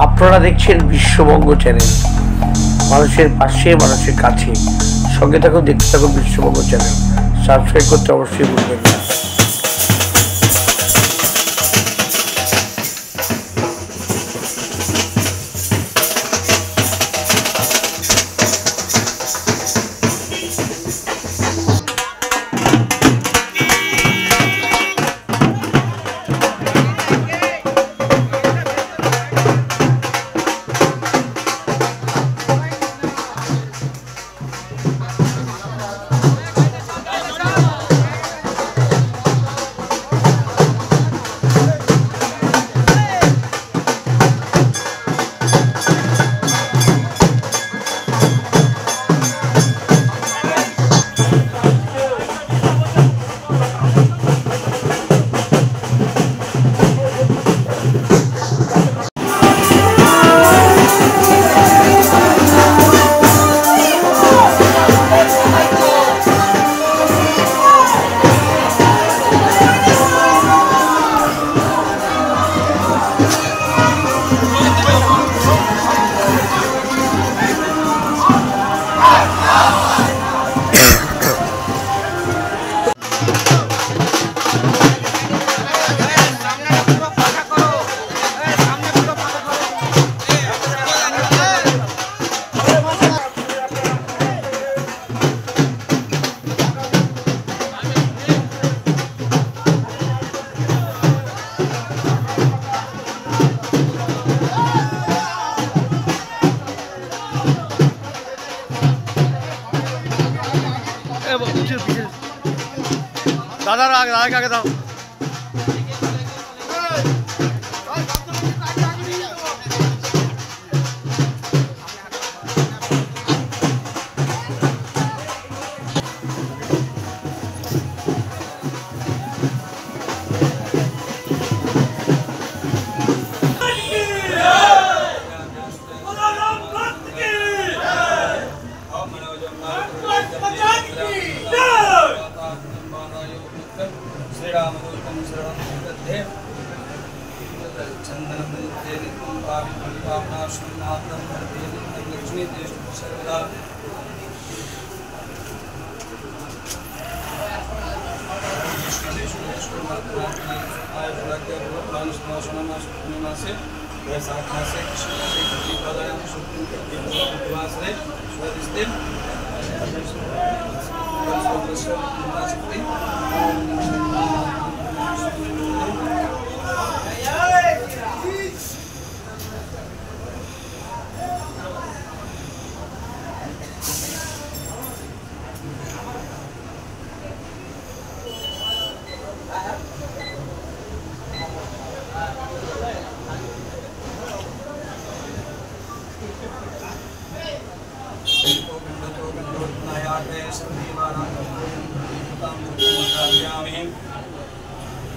আপনারা দেখছেন বিশ্ববঙ্গ চ্যানেল, মানুষের পাশে, মানুষের কাছে। সঙ্গে থাকুন, দেখতে থাকুন বিশ্ববঙ্গ চ্যানেল। সাবস্ক্রাইব করতে অবশ্যই ভুলবেন না। दादा आगे दाओ।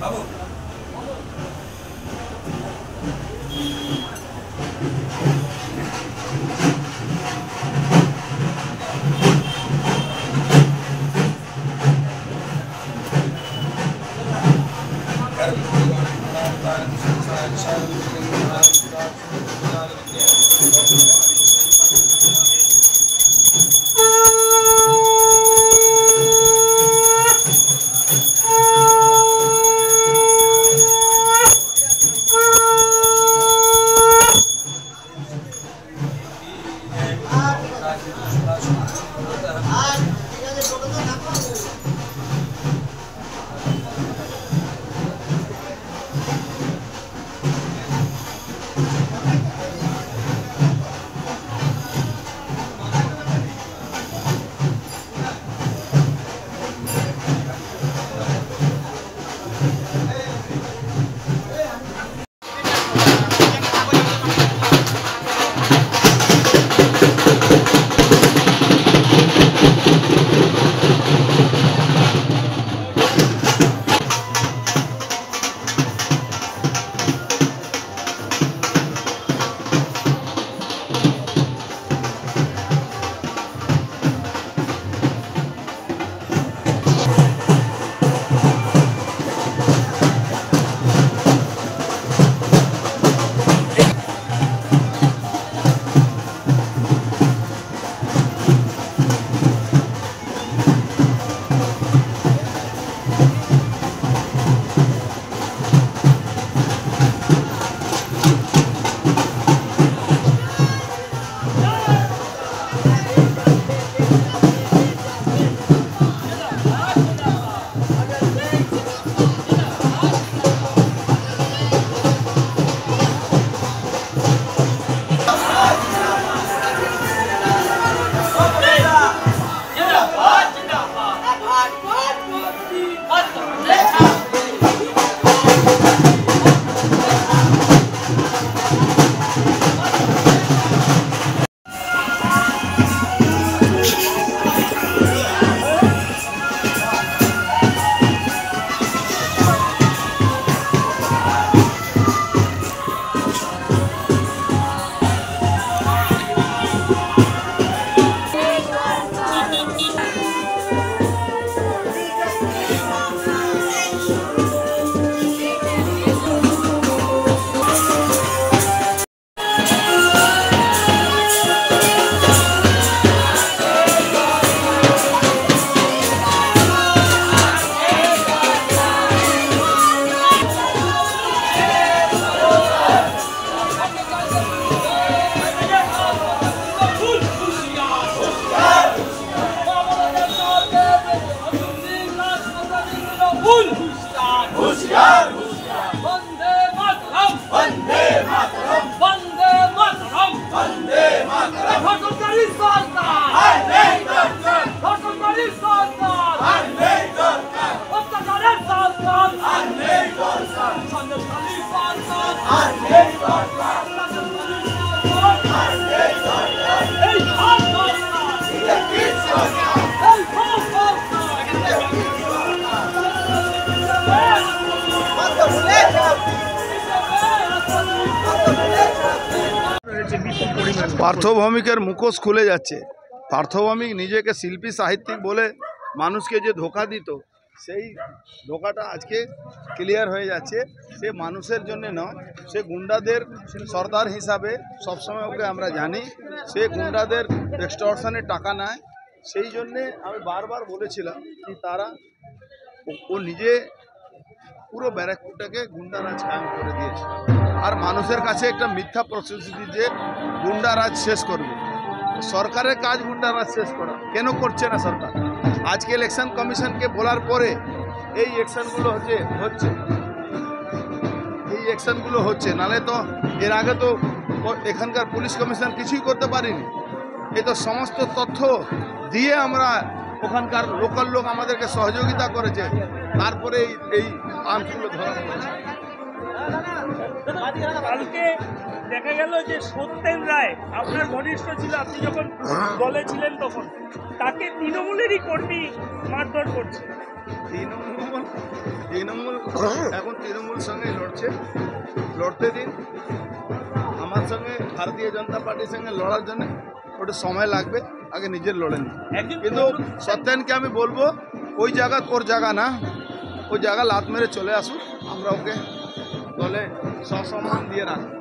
बाबू পার্থভৌমিকের মুখোশ খুলে যাচ্ছে। পার্থভৌমিক নিজেকে শিল্পী সাহিত্যিক বলে মানুষকে যে ধোঁকা দিত, সেই ধোঁকাটা আজকে ক্লিয়ার হয়ে যাচ্ছে। সে মানুষের জন্য নয়, সে গুন্ডাদের সর্দার হিসাবে সবসময় ওকে আমরা জানি। সে গুন্ডাদের এক্সটর্শনের টাকা নেয়। সেই জন্যে আমি বারবার বলেছিলাম কি তারা ও নিজে পুরো ব্যারাকপুরটাকে গুন্ডারাজ কায়েম করে দিয়েছে, আর মানুষের কাছে একটা মিথ্যা প্রতিশ্রুতি যে গুন্ডারাজ শেষ করবে। সরকারের কাজ গুন্ডারাজ শেষ করা, কেন করছে না সরকার? আজকে ইলেকশন কমিশনকে বলার পরে এই অ্যাকশনগুলো হচ্ছে, নালে তো এর আগে তো এখানকার পুলিশ কমিশন কিছুই করতে পারেনি। এই তো সমস্ত তথ্য দিয়ে আমরা ওখানকার লোকাল লোক আমাদেরকে সহযোগিতা করেছে, তারপরে এই আর্মসগুলো ধরা পড়েছে। কালকে দেখা গেল যে সত্যেন রায় আপনার ঘনিষ্ঠ ছিল, আপনি যখন দলে ছিলেন তখন তাকে তৃণমূলেরই কর্মী মারধর করছে। তৃণমূল এখন তৃণমূল সঙ্গে লড়তে দিন। আমার সঙ্গে ভারতীয় জনতা পার্টির সঙ্গে লড়ার জন্য ওটা সময় লাগবে, আগে নিজের লড়েন। কিন্তু সত্যেনকে আমি বলবো ওই জায়গা ওর জায়গা না, ওই জায়গা লাত মেরে চলে আসুক, আমরা ওকে দলে সসম্মান দিয়ে রাখবো।